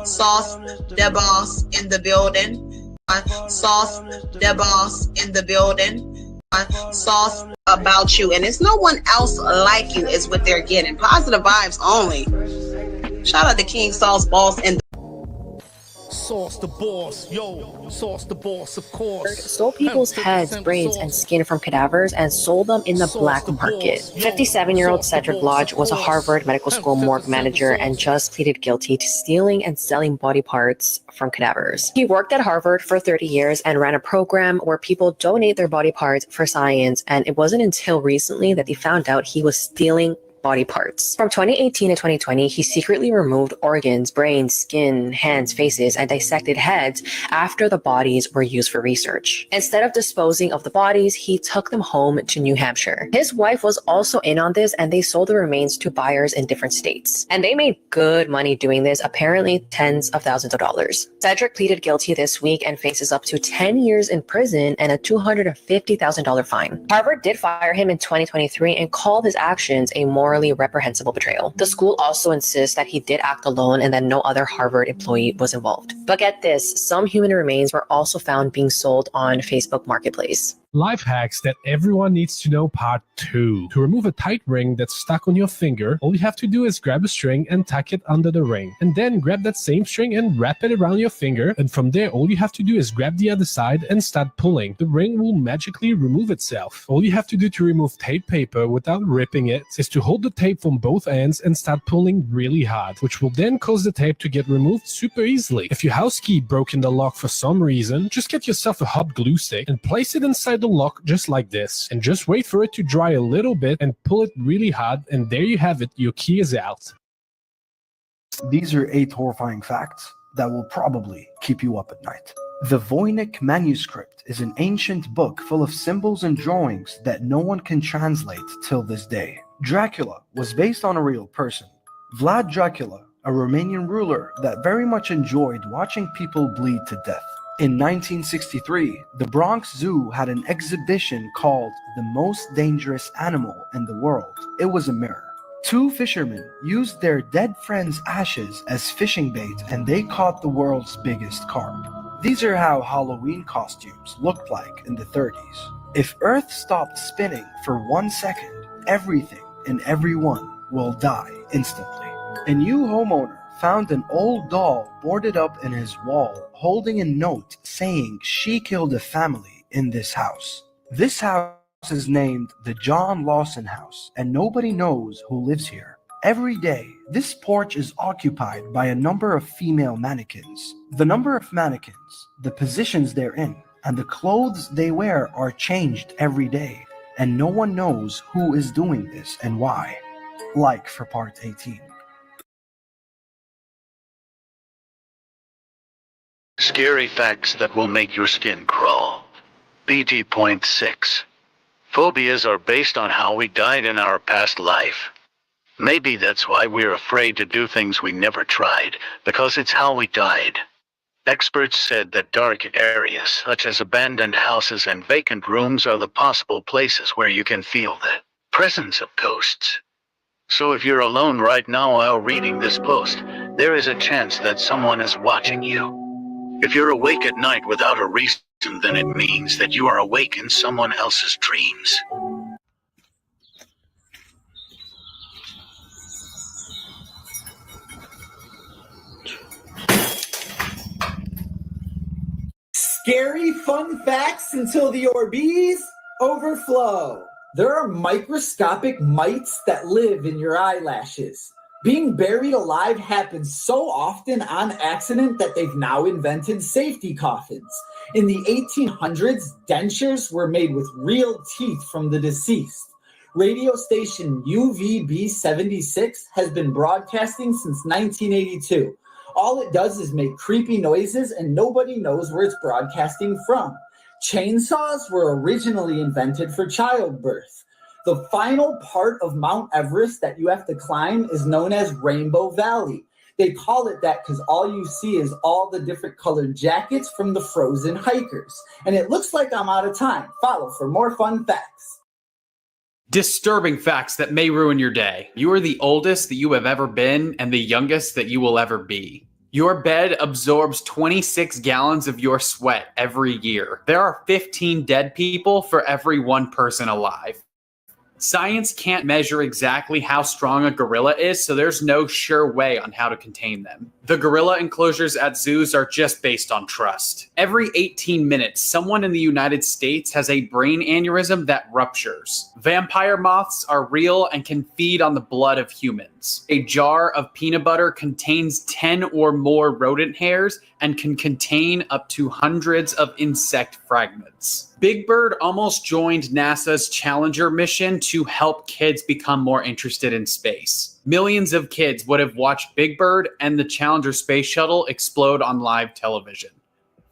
Sauce the boss in the building. Sauce the boss in the building. Sauce about you. And it's no one else like you is what they're getting. Positive vibes only. Shout out to King Sauce Boss and Sauce the boss, yo, sauce the boss, of course. Stole people's heads, brains, and skin from cadavers and sold them in the black market. 57-year-old Cedric Lodge was a Harvard Medical School morgue manager and just pleaded guilty to stealing and selling body parts from cadavers. He worked at Harvard for 30 years and ran a program where people donate their body parts for science, and it wasn't until recently that they found out he was stealing body parts. From 2018 to 2020, he secretly removed organs, brains, skin, hands, faces, and dissected heads after the bodies were used for research. Instead of disposing of the bodies, he took them home to New Hampshire. His wife was also in on this, and they sold the remains to buyers in different states. And they made good money doing this, apparently tens of thousands of dollars. Cedric pleaded guilty this week and faces up to 10 years in prison and a $250,000 fine. Harvard did fire him in 2023 and called his actions a morally reprehensible betrayal. The school also insists that he did act alone and that no other Harvard employee was involved. But get this, some human remains were also found being sold on Facebook Marketplace. Life hacks that everyone needs to know part 2. To remove a tight ring that's stuck on your finger, all you have to do is grab a string and tuck it under the ring. And then grab that same string and wrap it around your finger. And from there, all you have to do is grab the other side and start pulling. The ring will magically remove itself. All you have to do to remove tape paper without ripping it is to hold the tape from both ends and start pulling really hard, which will then cause the tape to get removed super easily. If your house key broke in the lock for some reason, just get yourself a hot glue stick and place it inside the lock just like this, and just wait for it to dry a little bit and pull it really hard, and there you have it, your key is out. These are 8 horrifying facts that will probably keep you up at night. The Voynich manuscript is an ancient book full of symbols and drawings that no one can translate till this day. Dracula was based on a real person. Vlad Dracula, a Romanian ruler that very much enjoyed watching people bleed to death. In 1963, the Bronx Zoo had an exhibition called The Most Dangerous Animal in the World. It was a mirror. 2 fishermen used their dead friend's ashes as fishing bait, and they caught the world's biggest carp. These are how Halloween costumes looked like in the 30s. If Earth stopped spinning for 1 second, everything and everyone will die instantly. A new homeowner found an old doll boarded up in his wall holding a note saying she killed a family in this house. This house is named the John Lawson House, and nobody knows who lives here. Every day, this porch is occupied by a number of female mannequins. The number of mannequins, the positions they're in, and the clothes they wear are changed every day, and no one knows who is doing this and why. Like for part 18. Scary facts that will make your skin crawl. BT.6. Phobias are based on how we died in our past life. Maybe that's why we're afraid to do things we never tried, because it's how we died. Experts said that dark areas such as abandoned houses and vacant rooms are the possible places where you can feel the presence of ghosts. So if you're alone right now while reading this post, there is a chance that someone is watching you. If you're awake at night without a reason, then it means that you are awake in someone else's dreams. Scary fun facts until the Orbeez overflow. There are microscopic mites that live in your eyelashes. Being buried alive happens so often on accident that they've now invented safety coffins. In the 1800s, dentures were made with real teeth from the deceased. Radio station UVB76 has been broadcasting since 1982. All it does is make creepy noises and nobody knows where it's broadcasting from. Chainsaws were originally invented for childbirth. The final part of Mount Everest that you have to climb is known as Rainbow Valley. They call it that because all you see is all the different colored jackets from the frozen hikers. And it looks like I'm out of time. Follow for more fun facts. Disturbing facts that may ruin your day. You are the oldest that you have ever been and the youngest that you will ever be. Your bed absorbs 26 gallons of your sweat every year. There are 15 dead people for every one person alive. Science can't measure exactly how strong a gorilla is, so there's no sure way on how to contain them. The gorilla enclosures at zoos are just based on trust. Every 18 minutes, someone in the United States has a brain aneurysm that ruptures. Vampire moths are real and can feed on the blood of humans. A jar of peanut butter contains 10 or more rodent hairs and can contain up to hundreds of insect fragments. Big Bird almost joined NASA's Challenger mission to help kids become more interested in space. Millions of kids would have watched Big Bird and the Challenger space shuttle explode on live television.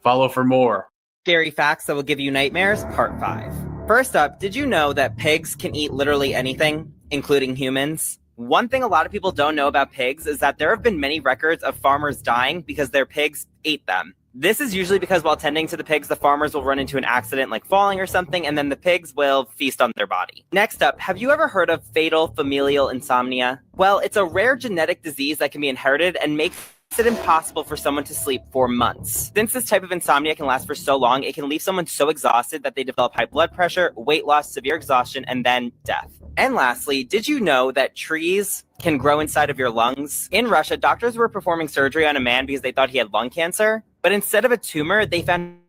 Follow for more. Scary facts that will give you nightmares, part 5. First up, did you know that pigs can eat literally anything, including humans? One thing a lot of people don't know about pigs is that there have been many records of farmers dying because their pigs ate them. This is usually because while tending to the pigs, the farmers will run into an accident like falling or something, and then the pigs will feast on their body. Next up, have you ever heard of fatal familial insomnia? Well, it's a rare genetic disease that can be inherited and makes it impossible for someone to sleep for months. Since this type of insomnia can last for so long, it can leave someone so exhausted that they develop high blood pressure, weight loss, severe exhaustion, and then death. And lastly, did you know that trees can grow inside of your lungs? In Russia, doctors were performing surgery on a man because they thought he had lung cancer, but instead of a tumor, they found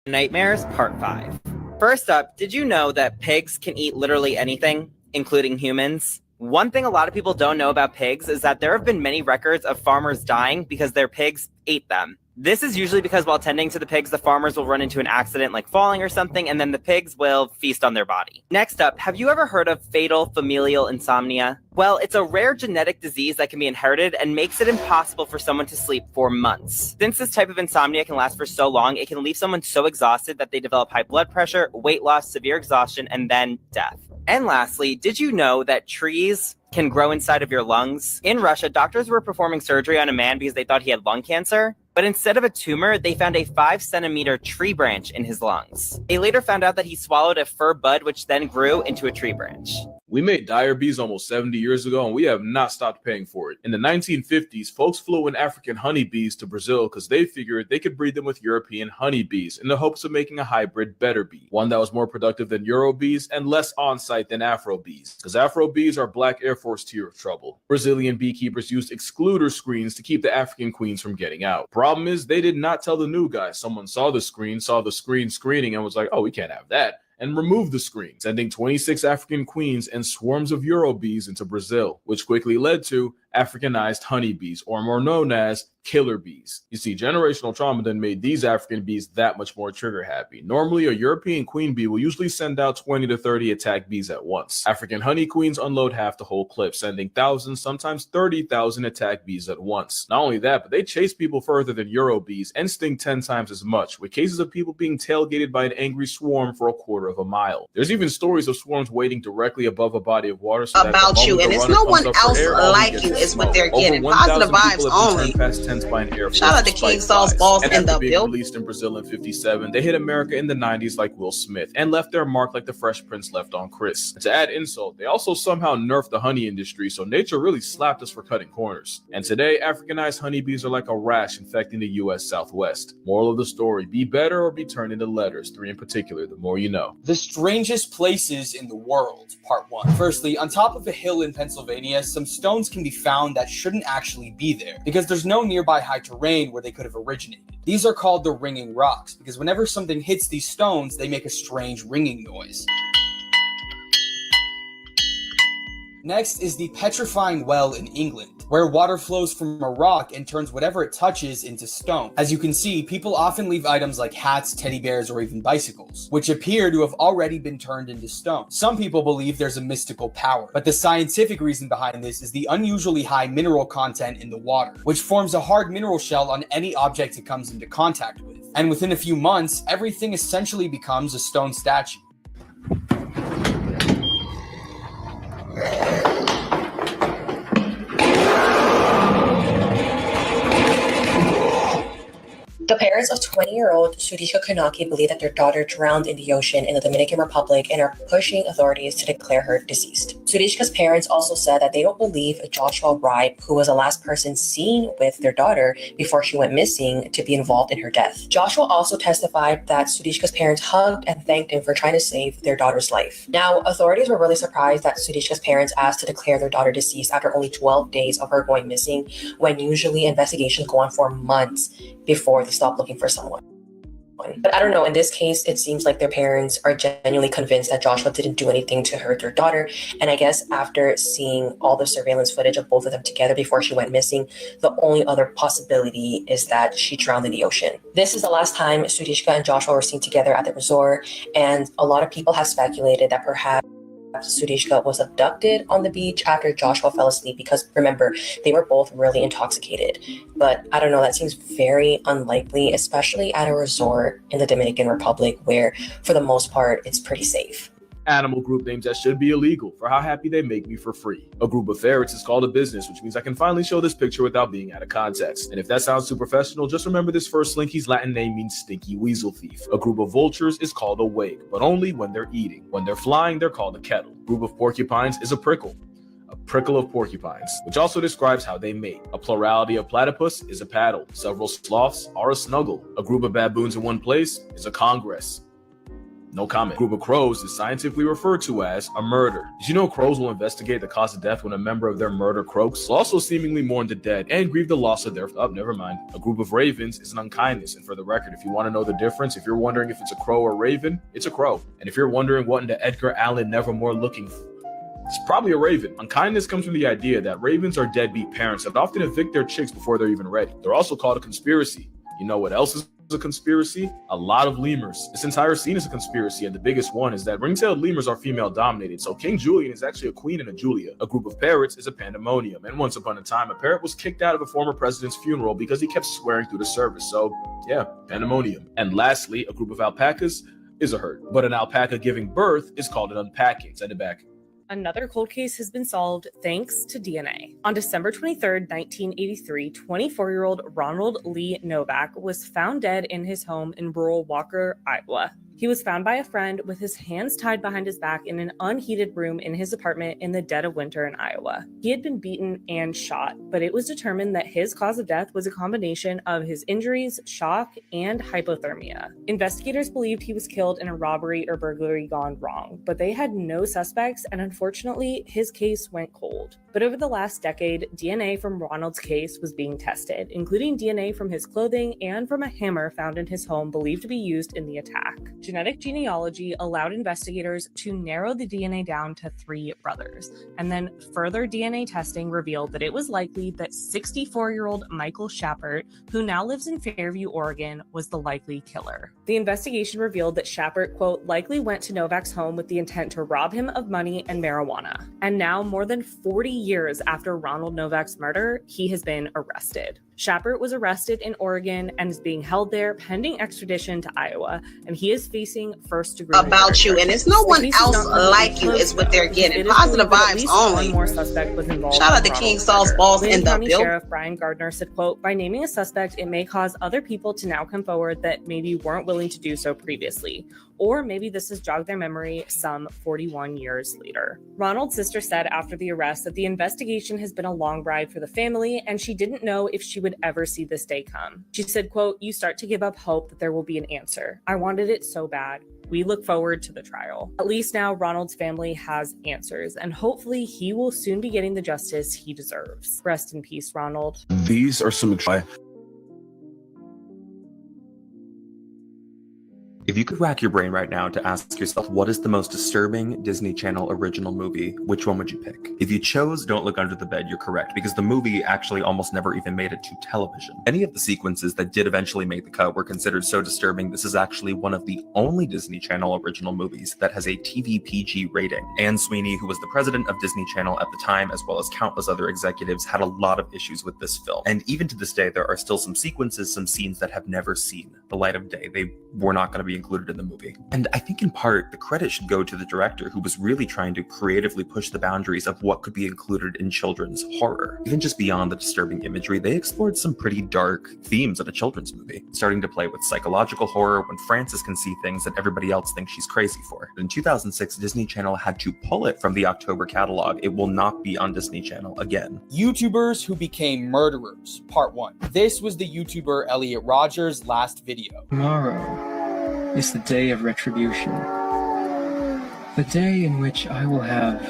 Nightmares, Part 5. First up, did you know that pigs can eat literally anything, including humans? One thing a lot of people don't know about pigs is that there have been many records of farmers dying because their pigs ate them. This is usually because while tending to the pigs, the farmers will run into an accident like falling or something, and then the pigs will feast on their body. Next up, have you ever heard of fatal familial insomnia? Well, it's a rare genetic disease that can be inherited and makes it impossible for someone to sleep for months. Since this type of insomnia can last for so long, it can leave someone so exhausted that they develop high blood pressure, weight loss, severe exhaustion, and then death. And lastly, did you know that trees can grow inside of your lungs? In Russia, doctors were performing surgery on a man because they thought he had lung cancer. But instead of a tumor, they found a 5-centimeter tree branch in his lungs. They later found out that he swallowed a fir bud, which then grew into a tree branch. We made dire bees almost 70 years ago, and we have not stopped paying for it. In the 1950s, folks flew in African honeybees to Brazil because they figured they could breed them with European honeybees in the hopes of making a hybrid better bee, one that was more productive than Euro bees and less on-site than Afro bees, because Afro bees are Black Air Force tier of trouble. Brazilian beekeepers used excluder screens to keep the African queens from getting out. Problem is, they did not tell the new guy. Someone saw the screen screening, and was like, oh, we can't have that, and removed the screen, sending 26 African queens and swarms of Euro bees into Brazil, which quickly led to Africanized honeybees, or more known as killer bees. You see, generational trauma then made these African bees that much more trigger happy. Normally, a European queen bee will usually send out 20 to 30 attack bees at once. African honey queens unload half the whole clip, sending thousands, sometimes 30,000 attack bees at once. Not only that, but they chase people further than Euro bees and sting 10 times as much, with cases of people being tailgated by an angry swarm for a quarter of a mile. There's even stories of swarms waiting directly above a body of water so about you, and it's no one else like you is what they're getting. Positive vibes only. Shout out to King Saul's Balls in the building. Released in Brazil in 57, they hit America in the 90s like Will Smith and left their mark like the Fresh Prince left on Chris. And to add insult, they also somehow nerfed the honey industry, so nature really slapped us for cutting corners. And today, Africanized honeybees are like a rash infecting the US Southwest. Moral of the story, be better or be turned into letters, 3 in particular, the more you know. The strangest places in the world, part 1. Firstly, on top of a hill in Pennsylvania, some stones can be found that shouldn't actually be there because there's no nearby high terrain where they could have originated. These are called the ringing rocks because whenever something hits these stones, they make a strange ringing noise. Next is the petrifying well in England, where water flows from a rock and turns whatever it touches into stone. As you can see, people often leave items like hats, teddy bears, or even bicycles, which appear to have already been turned into stone. Some people believe there's a mystical power, but the scientific reason behind this is the unusually high mineral content in the water, which forms a hard mineral shell on any object it comes into contact with. And within a few months, everything essentially becomes a stone statue. The parents of 20-year-old Sudishka Kanaki believe that their daughter drowned in the ocean in the Dominican Republic and are pushing authorities to declare her deceased. Sudishka's parents also said that they don't believe Joshua Wright, who was the last person seen with their daughter before she went missing, to be involved in her death. Joshua also testified that Sudishka's parents hugged and thanked him for trying to save their daughter's life. Now, authorities were really surprised that Sudishka's parents asked to declare their daughter deceased after only 12 days of her going missing, when usually investigations go on for months before they stop looking for someone. But I don't know, in this case, it seems like their parents are genuinely convinced that Joshua didn't do anything to hurt their daughter. And I guess after seeing all the surveillance footage of both of them together before she went missing, the only other possibility is that she drowned in the ocean. This is the last time Sudishka and Joshua were seen together at the resort, and a lot of people have speculated that perhaps Sudishka was abducted on the beach after Joshua fell asleep, because remember, they were both really intoxicated. But I don't know, that seems very unlikely, especially at a resort in the Dominican Republic where, for the most part, it's pretty safe. Animal group names that should be illegal for how happy they make me for free. A group of ferrets is called a business, which means I can finally show this picture without being out of context. And if that sounds too professional, just remember this first Slinky's Latin name means stinky weasel thief. A group of vultures is called a wake, but only when they're eating. When they're flying, they're called a kettle. A group of porcupines is a prickle. A prickle of porcupines, which also describes how they mate. A plurality of platypus is a paddle. Several sloths are a snuggle. A group of baboons in one place is a congress. No comment. Group of crows is scientifically referred to as a murder. Did you know crows will investigate the cause of death when a member of their murder croaks? They'll also seemingly mourn the dead and grieve the loss of their... Oh, never mind. A group of ravens is an unkindness. And for the record, if you want to know the difference, if you're wondering if it's a crow or a raven, it's a crow. And if you're wondering what in the Edgar Allan Nevermore looking for, it's probably a raven. Unkindness comes from the idea that ravens are deadbeat parents that often evict their chicks before they're even ready. They're also called a conspiracy. You know what else is a conspiracy? A lot of lemurs. This entire scene is a conspiracy, and the biggest one is that ring-tailed lemurs are female dominated. So King Julian is actually a queen and a Julia. A group of parrots is a pandemonium. And once upon a time, a parrot was kicked out of a former president's funeral because he kept swearing through the service. So yeah, pandemonium. And lastly, a group of alpacas is a herd. But an alpaca giving birth is called an unpacking. Send it back. Another cold case has been solved thanks to DNA. On December 23, 1983, 24-year-old Ronald Lee Novak was found dead in his home in rural Walker, Iowa. He was found by a friend with his hands tied behind his back in an unheated room in his apartment in the dead of winter in Iowa. He had been beaten and shot, but it was determined that his cause of death was a combination of his injuries, shock, and hypothermia. Investigators believed he was killed in a robbery or burglary gone wrong, but they had no suspects, and unfortunately, his case went cold. But over the last decade, DNA from Ronald's case was being tested, including DNA from his clothing and from a hammer found in his home believed to be used in the attack. Genetic genealogy allowed investigators to narrow the DNA down to 3 brothers, and then further DNA testing revealed that it was likely that 64-year-old Michael Schappert, who now lives in Fairview, Oregon, was the likely killer. The investigation revealed that Schappert, quote, likely went to Novak's home with the intent to rob him of money and marijuana. And now, more than 40 years after Ronald Novak's murder, he has been arrested. Schappert was arrested in Oregon and is being held there pending extradition to Iowa, and he is facing first-degree about you, and it's no one else like you is what they're getting. Positive vibes only. One more suspect was involved. Shout out to King Saul's boss in the County building. Sheriff Brian Gardner said, quote, by naming a suspect, it may cause other people to now come forward that maybe weren't willing to do so previously. Or maybe this has jogged their memory some 41 years later. Ronald's sister said after the arrest that the investigation has been a long ride for the family, and she didn't know if she would ever see this day come. She said, quote, you start to give up hope that there will be an answer. I wanted it so bad. We look forward to the trial. At least now Ronald's family has answers, and hopefully he will soon be getting the justice he deserves. Rest in peace, Ronald. These are some... If you could rack your brain right now to ask yourself what is the most disturbing Disney Channel original movie, which one would you pick? If you chose Don't Look Under the Bed, you're correct, because the movie actually almost never even made it to television. Any of the sequences that did eventually make the cut were considered so disturbing, this is actually one of the only Disney Channel original movies that has a TV PG rating. Anne Sweeney, who was the president of Disney Channel at the time, as well as countless other executives, had a lot of issues with this film. And even to this day, there are still some sequences, some scenes that have never seen the light of day. They were not going to be included in the movie. And I think in part, the credit should go to the director, who was really trying to creatively push the boundaries of what could be included in children's horror. Even just beyond the disturbing imagery, they explored some pretty dark themes in a children's movie, starting to play with psychological horror when Frances can see things that everybody else thinks she's crazy for. In 2006, Disney Channel had to pull it from the October catalog. It will not be on Disney Channel again. YouTubers who became murderers, part 1. This was the YouTuber Elliot Rogers' last video. Tomorrow is the day of retribution. The day in which I will have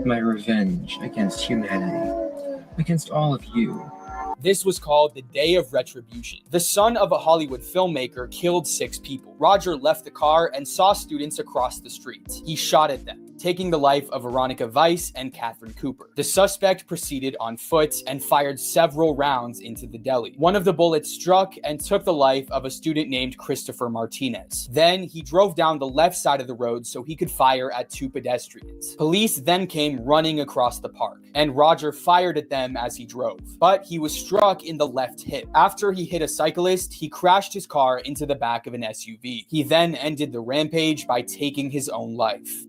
my revenge against humanity, against all of you. This was called the Day of Retribution. The son of a Hollywood filmmaker killed 6 people. Roger left the car and saw students across the street. He shot at them, taking the life of Veronica Weiss and Catherine Cooper. The suspect proceeded on foot and fired several rounds into the deli. One of the bullets struck and took the life of a student named Christopher Martinez. Then he drove down the left side of the road so he could fire at 2 pedestrians. Police then came running across the park, and Roger fired at them as he drove, but he was struck in the left hip. After he hit a cyclist, he crashed his car into the back of an SUV. He then ended the rampage by taking his own life.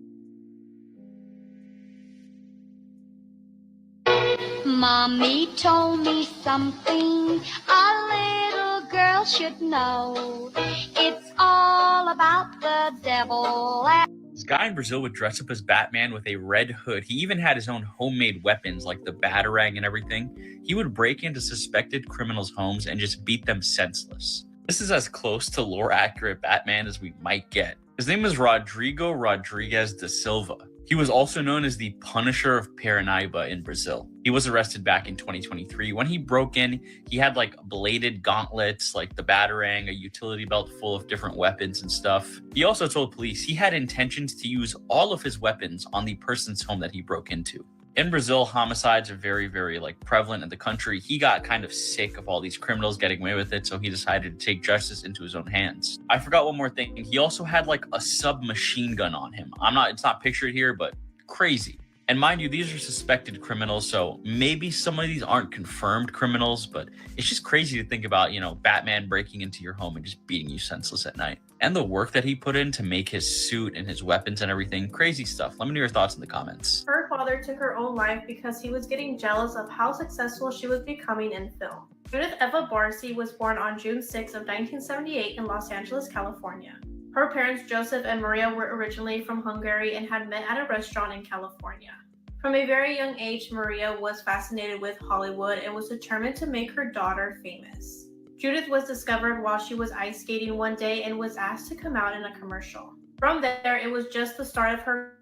Mommy told me something a little girl should know. It's all about the devil. This guy in Brazil would dress up as Batman with a red hood. He even had his own homemade weapons like the batarang and everything. He would break into suspected criminals' homes and just beat them senseless. This is as close to lore-accurate Batman as we might get. His name is Rodrigo Rodrigues da Silva. He was also known as the Punisher of Paranaíba in Brazil. He was arrested back in 2023. When he broke in, he had like bladed gauntlets, like the batarang, a utility belt full of different weapons and stuff. He also told police he had intentions to use all of his weapons on the person's home that he broke into. In Brazil, homicides are very, very like prevalent in the country. He got kind of sick of all these criminals getting away with it, so he decided to take justice into his own hands. I forgot one more thing. He also had like a submachine gun on him. It's not pictured here, but crazy. And mind you, these are suspected criminals, so maybe some of these aren't confirmed criminals, but it's just crazy to think about, Batman breaking into your home and just beating you senseless at night. And the work that he put in to make his suit and his weapons and everything, crazy stuff. Let me know your thoughts in the comments. Her father took her own life because he was getting jealous of how successful she was becoming in film. Judith Eva Barcy was born on June 6 of 1978 in Los Angeles, California. Her parents, Joseph and Maria, were originally from Hungary and had met at a restaurant in California. From a very young age, Maria was fascinated with Hollywood and was determined to make her daughter famous. Judith was discovered while she was ice skating one day and was asked to come out in a commercial. From there, it was just the start of her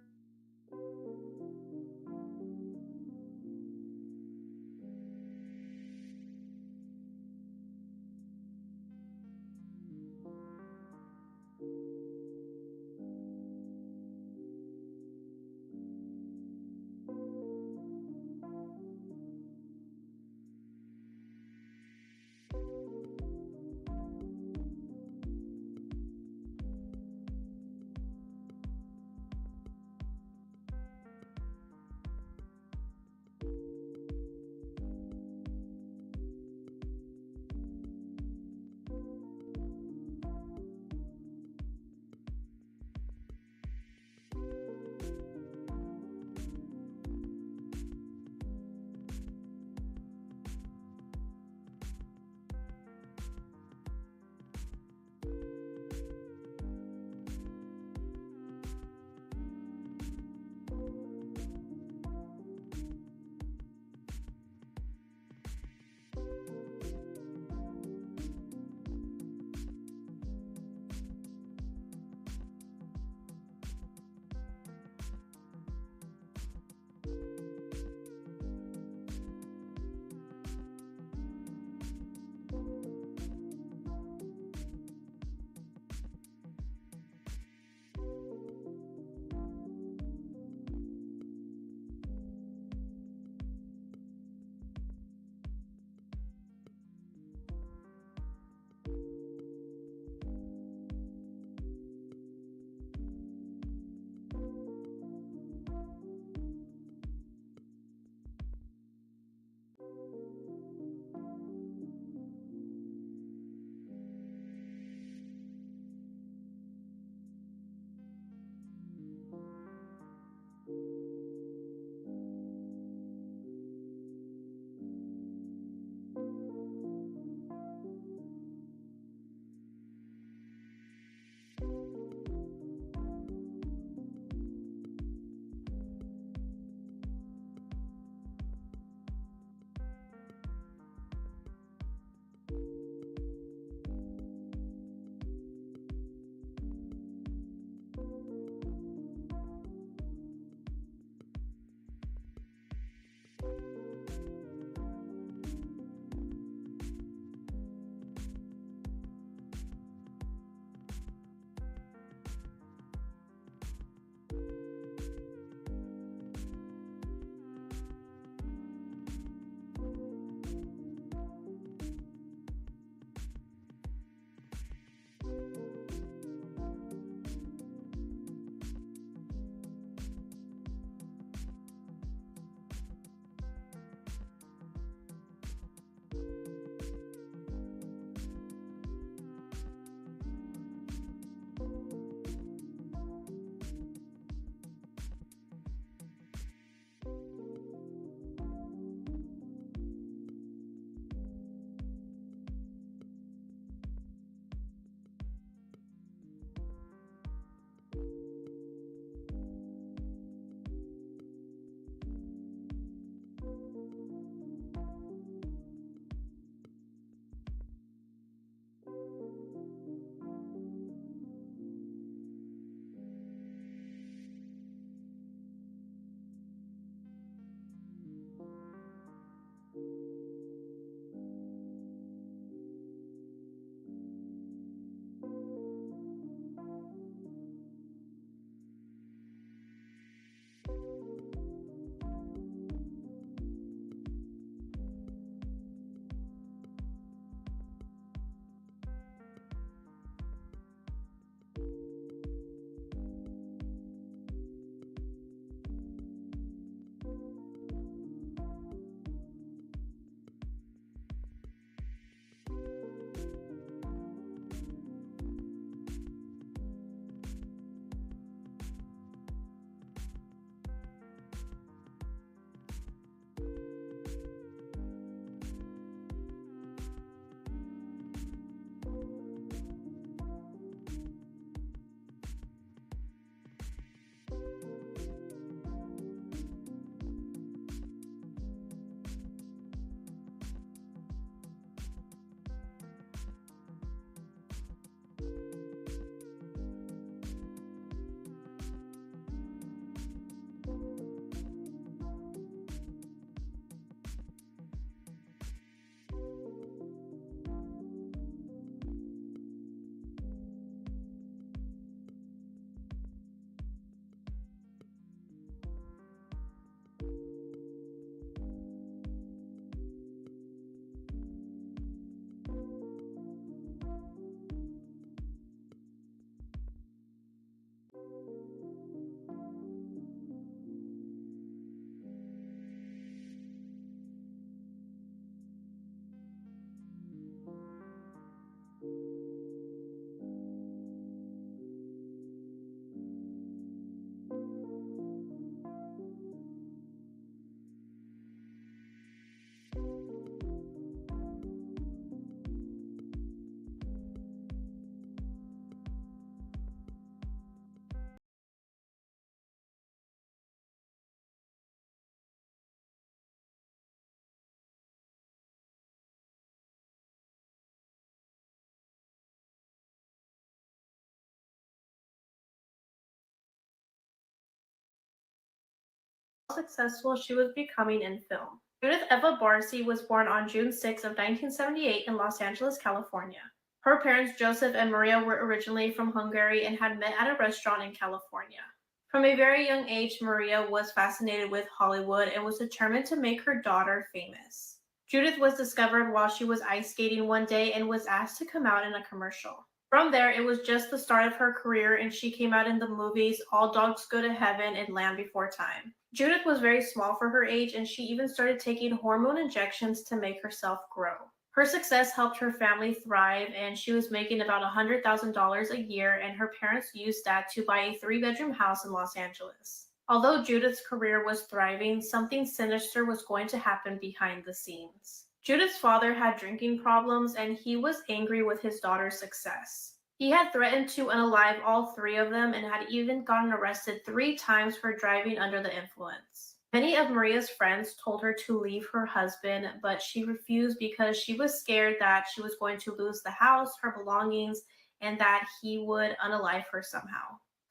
successful she was becoming in film. Judith Eva Barcy was born on June 6 of 1978 in Los Angeles, California. Her parents, Joseph and Maria, were originally from Hungary and had met at a restaurant in California. From a very young age, Maria was fascinated with Hollywood and was determined to make her daughter famous. Judith was discovered while she was ice skating one day and was asked to come out in a commercial. From there, it was just the start of her career, and she came out in the movies All Dogs Go to Heaven and Land Before Time. Judith was very small for her age, and she even started taking hormone injections to make herself grow. Her success helped her family thrive, and she was making about $100,000 a year, and her parents used that to buy a 3-bedroom house in Los Angeles. Although Judith's career was thriving, something sinister was going to happen behind the scenes. Judith's father had drinking problems, and he was angry with his daughter's success. He had threatened to unalive all 3 of them and had even gotten arrested 3 times for driving under the influence. Many of Maria's friends told her to leave her husband, but she refused because she was scared that she was going to lose the house, her belongings, and that he would unalive her somehow.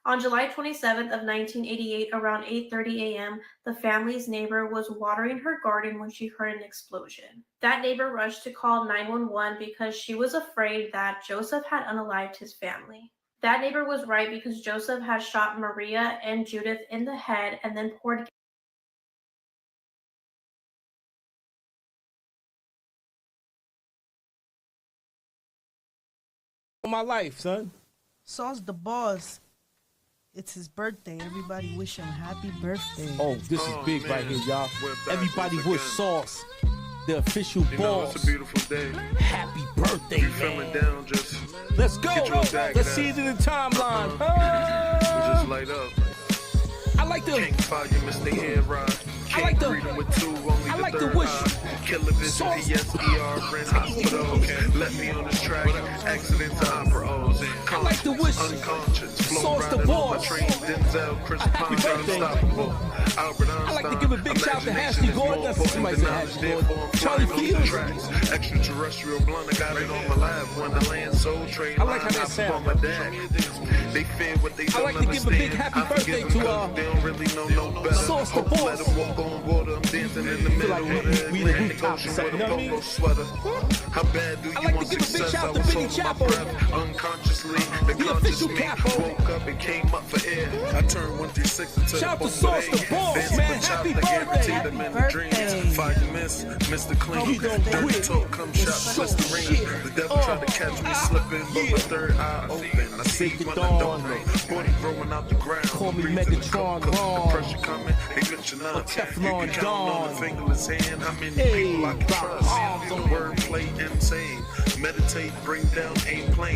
On July 27th of 1988, around 8:30 a.m., the family's neighbor was watering her garden when she heard an explosion. That neighbor rushed to call 911 because she was afraid that Joseph had unalived his family. That neighbor was right because Joseph had shot Maria and Judith in the head and then poured my life, son. Sauce the boss. It's his birthday. Everybody wish him happy birthday. Oh, this is big right here, y'all. Everybody wish Sauce, the official boss, it's a beautiful day. happy birthday, Feeling man. down, just Let's go. get your bag Let's now. see it in the timeline. Just light up. I like the. King Fire, Mr. Hand Rod. I like the. Freedom with 2, only I the like the third wish. eye. Killer vision, PSER, hospital. Let me on this track, accident to opera O's. I like to wish unconscious, flow Sauce the riding on my Boss train, Denzel, Chris Pine, unstoppable. Albert Einstein, I like to give a big shout to Ashley Gordon. That's somebody said Ashley Gordon. Charlie Fields. Extraterrestrial blunt, I got it on my lap. When the land soul trade, I like how that sounds. They fear what they don't I like to give a big happy birthday to they don't really know no better. Sauce the Boss. Let them walk on water. I'm dancing in the middle of we the rooftop set, you know what I mean? Sweater. How bad do you want success? I was holding my breath unconsciously. The conscious me woke up and came up for air. I turned 136 into shout the to Sauce the Boss, man. Happy birthday. Happy birthday. Fight miss, Mr. Clean. Dirty talk, come shot, Mr. Ring. The devil tried to catch me slipping, but my third eye open. I see when I don't know. Body growing out the ground. Call me Megatron Ron. The pressure coming, they good you not. Teflon You can count on the Don. fingerless hand. How many people I can trust? Wordplay insane. Meditate, bring down a plane.